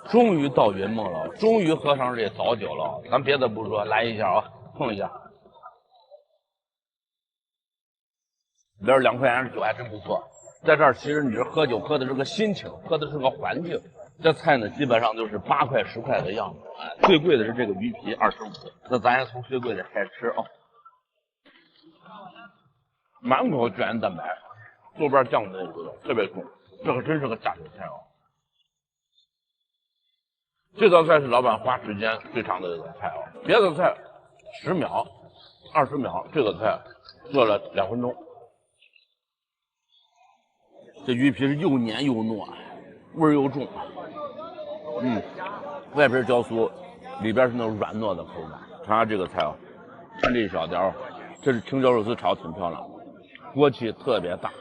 终于到云梦了，终于喝上这早酒了。咱别的不说，来一下啊，碰一下。里边2块钱的酒还真不错。在这儿其实你是喝酒，喝的是个心情，喝的是个环境。这菜呢，基本上就是8块10块的样子。哎，最贵的是这个鱼皮25。那咱也从最贵的开始吃啊。满口胶原蛋白，豆瓣酱的味道特别重，这可真是个下酒菜哦。这道菜是老板花时间最长的一道菜哦，别的菜10秒、20秒，这个菜做了2分钟。这鱼皮是又黏又糯，味儿又重，外边焦酥，里边是那种软糯的口感。尝尝这个菜啊，看这一小条，这是青椒肉丝炒的挺漂亮，锅气特别大。